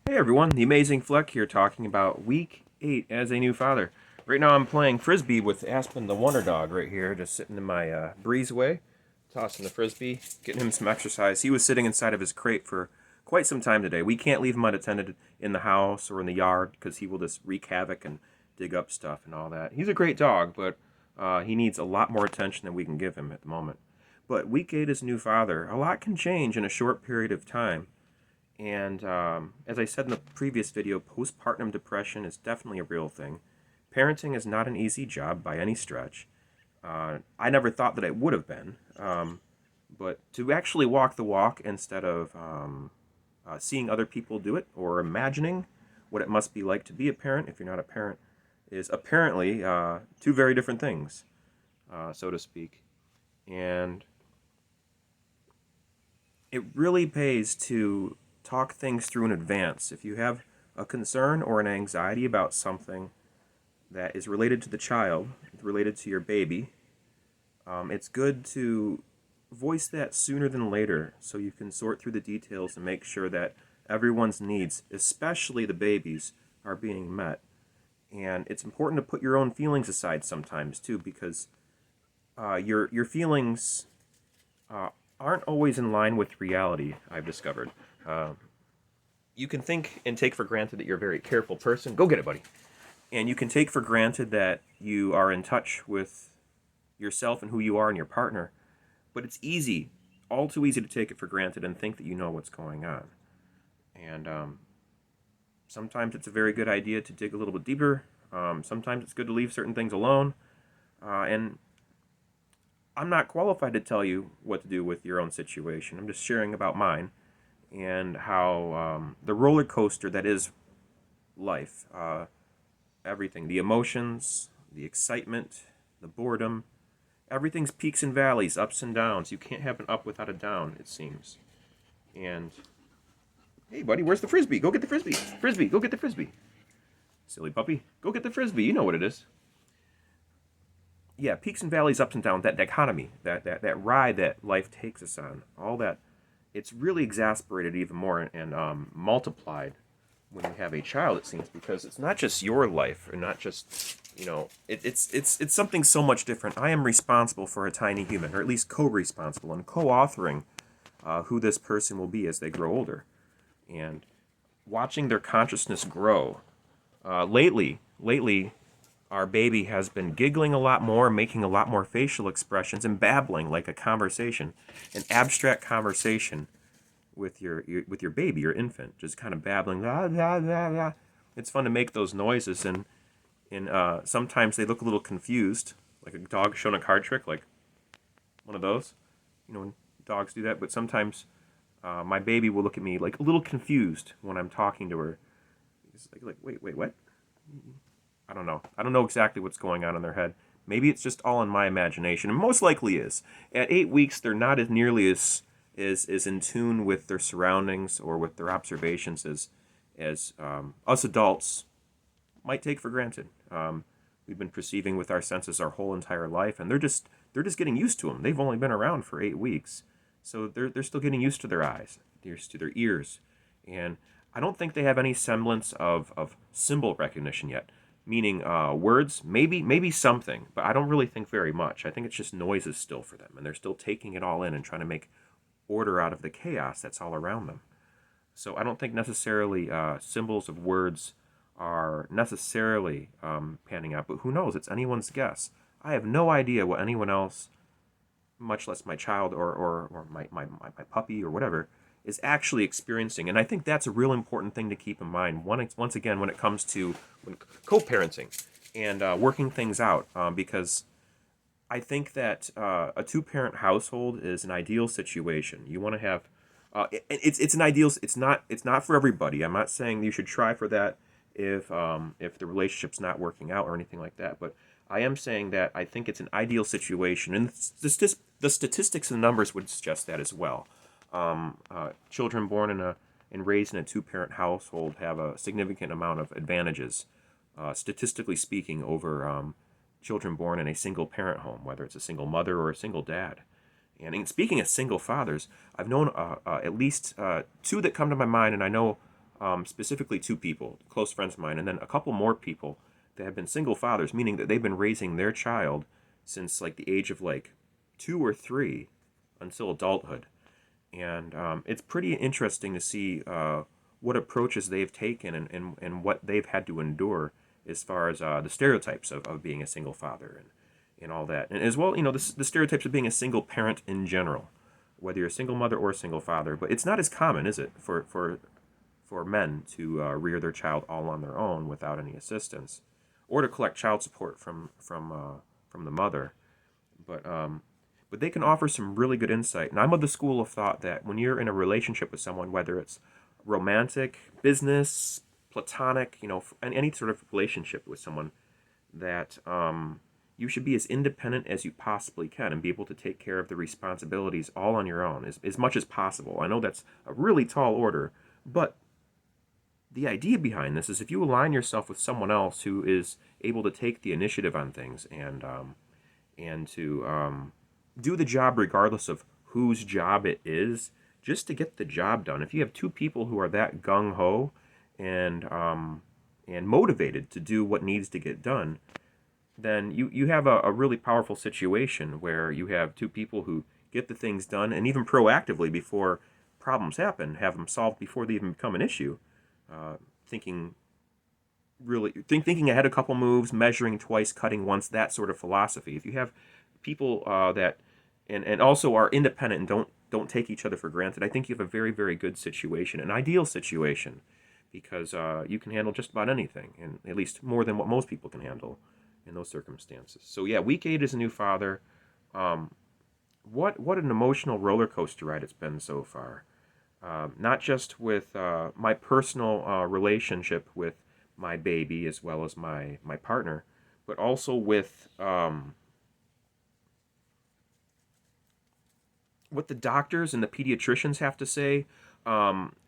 Hey everyone, the Amazing Flec here talking about week 8 as a new father. Right now I'm playing frisbee with Aspen the Wonder Dog right here, just sitting in my breezeway, tossing the frisbee, getting him some exercise. He was sitting inside of his crate for quite some time today. We can't leave him unattended in the house or in the yard because he will just wreak havoc and dig up stuff and all that. He's a great dog, but he needs a lot more attention than we can give him at the moment. But week 8 as a new father, a lot can change in a short period of time. And as I said in the previous video, postpartum depression is definitely a real thing. Parenting is not an easy job by any stretch. I never thought that it would have been. But to actually walk the walk instead of seeing other people do it or imagining what it must be like to be a parent if you're not a parent is apparently two very different things, so to speak. And it really pays to talk things through in advance. If you have a concern or an anxiety about something that is related to the child, related to your baby, it's good to voice that sooner than later so you can sort through the details and make sure that everyone's needs, especially the babies, are being met. And it's important to put your own feelings aside sometimes too, because your feelings uh, aren't always in line with reality, I've discovered. Uh, you can think and take for granted that you're a very careful person. Go get it, buddy. And you can take for granted that you are in touch with yourself and who you are and your partner. But it's easy, all too easy to take it for granted and think that you know what's going on. And sometimes it's a very good idea to dig a little bit deeper. Sometimes it's good to leave certain things alone. And I'm not qualified to tell you what to do with your own situation. I'm just sharing about mine and how the roller coaster that is life, everything, the emotions, the excitement, the boredom, everything's peaks and valleys, ups and downs. You can't have an up without a down, it seems. And hey, buddy, where's the frisbee? Go get the frisbee. Frisbee, go get the frisbee. Silly puppy, go get the frisbee. You know what it is. Yeah, peaks and valleys, ups and downs, that dichotomy, that ride that life takes us on, all that, it's really exasperated even more and multiplied when you have a child, it seems, because it's not just your life, or not just, it's something so much different. I am responsible for a tiny human, or at least co-responsible, and co-authoring who this person will be as they grow older. And watching their consciousness grow. Lately, our baby has been giggling a lot more, making a lot more facial expressions, and babbling like a conversation, an abstract conversation with your baby, your infant, just kind of babbling. Ah, ah, ah, ah. It's fun to make those noises, and sometimes they look a little confused, like a dog showing a card trick, like one of those. When dogs do that. But sometimes my baby will look at me like a little confused when I'm talking to her. It's like wait, what? I don't know. I don't know exactly what's going on in their head. Maybe it's just all in my imagination, and most likely is. At 8 weeks, they're not as nearly as in tune with their surroundings or with their observations as us adults might take for granted. We've been perceiving with our senses our whole entire life, and they're just getting used to them. They've only been around for 8 weeks, so they're still getting used to their eyes, used to their ears, and I don't think they have any semblance of symbol recognition yet. Meaning words, maybe something, but I don't really think very much. I think it's just noises still for them, and they're still taking it all in and trying to make order out of the chaos that's all around them. So I don't think necessarily symbols of words are necessarily panning out, but who knows? It's anyone's guess. I have no idea what anyone else, much less my child or my puppy or whatever, is actually experiencing. And I think that's a real important thing to keep in mind. Once again, when it comes to co-parenting and working things out, because I think that a two-parent household is an ideal situation. You want to have it's an ideal. It's not for everybody. I'm not saying you should try for that if the relationship's not working out or anything like that. But I am saying that I think it's an ideal situation, and the statistics and numbers would suggest that as well. Children born and raised in a two-parent household have a significant amount of advantages, statistically speaking, over children born in a single-parent home, whether it's a single mother or a single dad. And speaking of single fathers, I've known at least two that come to my mind, and I know specifically two people, close friends of mine, and then a couple more people that have been single fathers, meaning that they've been raising their child since like the age of like 2 or 3 until adulthood. And it's pretty interesting to see what approaches they've taken and what they've had to endure as far as the stereotypes of being a single father and all that. And as well, the stereotypes of being a single parent in general, whether you're a single mother or a single father. But it's not as common, is it, for men to rear their child all on their own without any assistance, or to collect child support from the mother. But they can offer some really good insight. And I'm of the school of thought that when you're in a relationship with someone, whether it's romantic, business, platonic, any sort of relationship with someone, that you should be as independent as you possibly can and be able to take care of the responsibilities all on your own as much as possible. I know that's a really tall order, but the idea behind this is if you align yourself with someone else who is able to take the initiative on things and to do the job regardless of whose job it is, just to get the job done. If you have two people who are that gung ho and motivated to do what needs to get done, then you have a really powerful situation where you have two people who get the things done, and even proactively before problems happen, have them solved before they even become an issue. Thinking thinking ahead a couple moves, measuring twice, cutting once, that sort of philosophy. If you have people that and also are independent and don't take each other for granted, I think you have a very, very good situation, an ideal situation, because you can handle just about anything, and at least more than what most people can handle in those circumstances. So yeah, week 8 as a new father. What an emotional roller coaster ride it's been so far. Not just with my personal relationship with my baby as well as my partner, but also with what the doctors and the pediatricians have to say.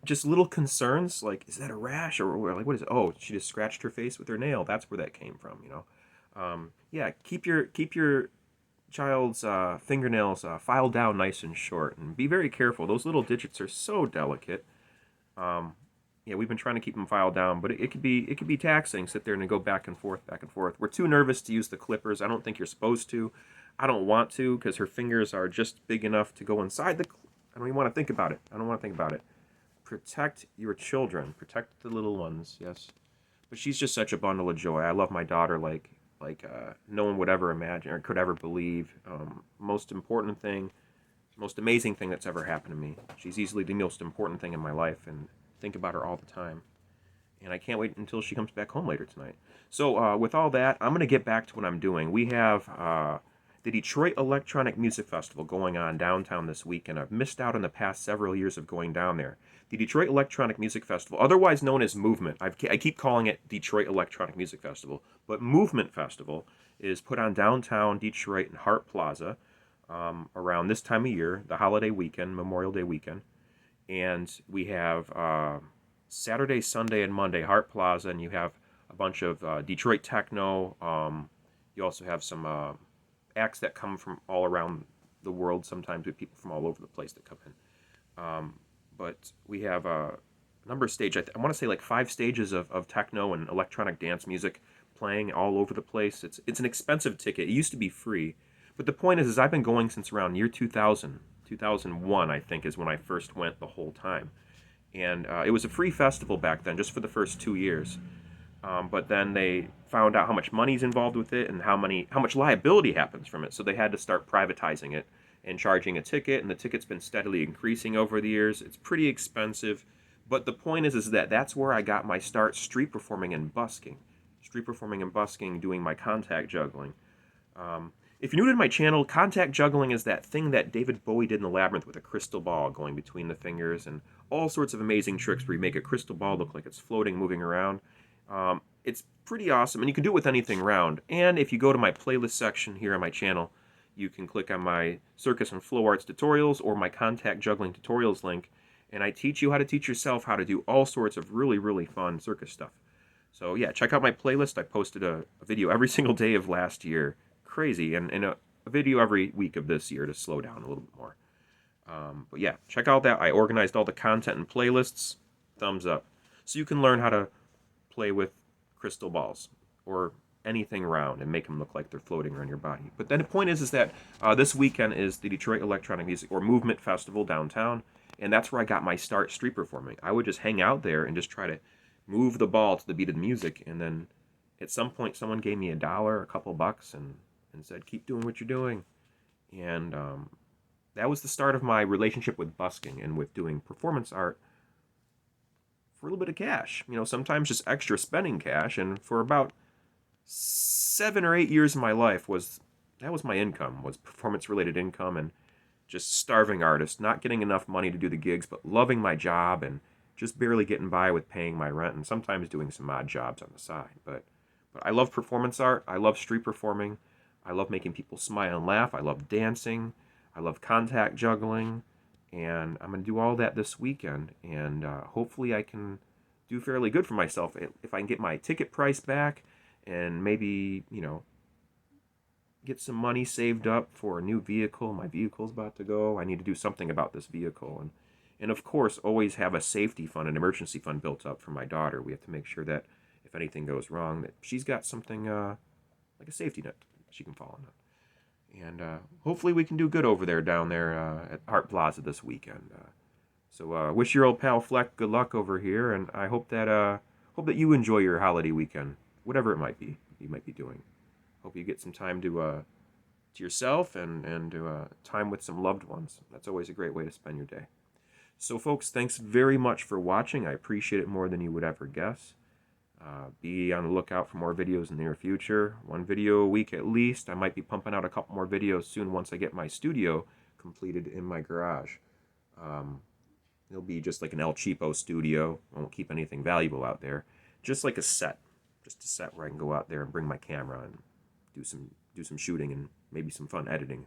Just little concerns like, is that a rash, or like, what is it? Oh, she just scratched her face with her nail. That's where that came from. Yeah, keep your child's fingernails filed down nice and short, and be very careful. Those little digits are so delicate. Yeah, we've been trying to keep them filed down, but it could be taxing. Sit there and go back and forth, back and forth. We're too nervous to use the clippers. I don't think you're supposed to. I don't want to, because her fingers are just big enough to go inside the. I don't even want to think about it. I don't want to think about it. Protect your children. Protect the little ones. Yes, but she's just such a bundle of joy. I love my daughter like no one would ever imagine or could ever believe. Most important thing, most amazing thing that's ever happened to me. She's easily the most important thing in my life, and think about her all the time. And I can't wait until she comes back home later tonight. So with all that, I'm going to get back to what I'm doing. We have the Detroit Electronic Music Festival going on downtown this week, and I've missed out on the past several years of going down there. The Detroit Electronic Music Festival, otherwise known as Movement, I keep calling it Detroit Electronic Music Festival, but Movement Festival is put on downtown Detroit in Hart Plaza around this time of year, the holiday weekend, Memorial Day weekend. And we have Saturday, Sunday, and Monday, Hart Plaza, and you have a bunch of Detroit techno. You also have some acts that come from all around the world, sometimes with people from all over the place that come in. But we have a number of stages. I want to say like 5 stages of techno and electronic dance music playing all over the place. It's an expensive ticket. It used to be free. But the point is I've been going since around year 2000. 2001, I think, is when I first went the whole time. And it was a free festival back then, just for the first 2 years. But then they found out how much money's involved with it and how much liability happens from it. So they had to start privatizing it and charging a ticket. And the ticket's been steadily increasing over the years. It's pretty expensive. But the point is that's where I got my start street performing and busking. Doing my contact juggling. If you're new to my channel, contact juggling is that thing that David Bowie did in the Labyrinth with a crystal ball going between the fingers, and all sorts of amazing tricks where you make a crystal ball look like it's floating, moving around. It's pretty awesome, and you can do it with anything round. And if you go to my playlist section here on my channel, you can click on my circus and flow arts tutorials or my contact juggling tutorials link, and I teach you how to teach yourself how to do all sorts of really, really fun circus stuff. So yeah, check out my playlist. I posted a video every single day of last year. Crazy, and a video every week of this year to slow down a little bit more. But yeah, check out that. I organized all the content and playlists. Thumbs up. So you can learn how to play with crystal balls or anything round and make them look like they're floating around your body. But then the point is that this weekend is the Detroit Electronic Music or Movement Festival downtown, and that's where I got my start street performing. I would just hang out there and just try to move the ball to the beat of the music, and then at some point someone gave me $1, a couple bucks, and said, keep doing what you're doing. And that was the start of my relationship with busking and with doing performance art for a little bit of cash. You know, sometimes just extra spending cash. And for about 7 or 8 years of my life that was my income, was performance related income, and just starving artist, not getting enough money to do the gigs, but loving my job and just barely getting by with paying my rent and sometimes doing some odd jobs on the side. But I love performance art. I love street performing. I love making people smile and laugh. I love dancing. I love contact juggling. And I'm going to do all that this weekend. And hopefully I can do fairly good for myself if I can get my ticket price back and maybe, you know, get some money saved up for a new vehicle. My vehicle's about to go. I need to do something about this vehicle. And of course, always have a safety fund, an emergency fund built up for my daughter. We have to make sure that if anything goes wrong, that she's got something like a safety net she can fall on. And hopefully we can do good over there down there at Art Plaza this weekend. So wish your old pal Fleck good luck over here, and I hope that you enjoy your holiday weekend, whatever it might be you might be doing. Hope you get some time to yourself and to time with some loved ones. That's always a great way to spend your day. So folks, thanks very much for watching. I appreciate it more than you would ever guess. Be on the lookout for more videos in the near future. 1 video a week at least. I might be pumping out a couple more videos soon once I get my studio completed in my garage. It'll be just like an El Cheapo studio. I won't keep anything valuable out there. Just like a set. Just a set where I can go out there and bring my camera and do some shooting and maybe some fun editing.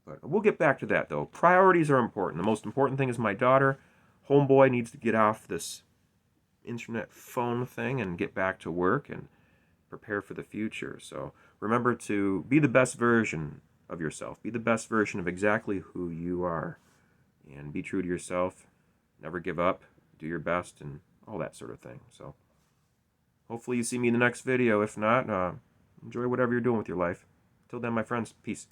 But we'll get back to that though. Priorities are important. The most important thing is my daughter. Homeboy needs to get off this internet phone thing and get back to work and prepare for the future. So remember to be the best version of yourself. Be the best version of exactly who you are. And be true to yourself. Never give up. Do your best and all that sort of thing. So hopefully you see me in the next video. If not, enjoy whatever you're doing with your life. Till then, my friends, peace.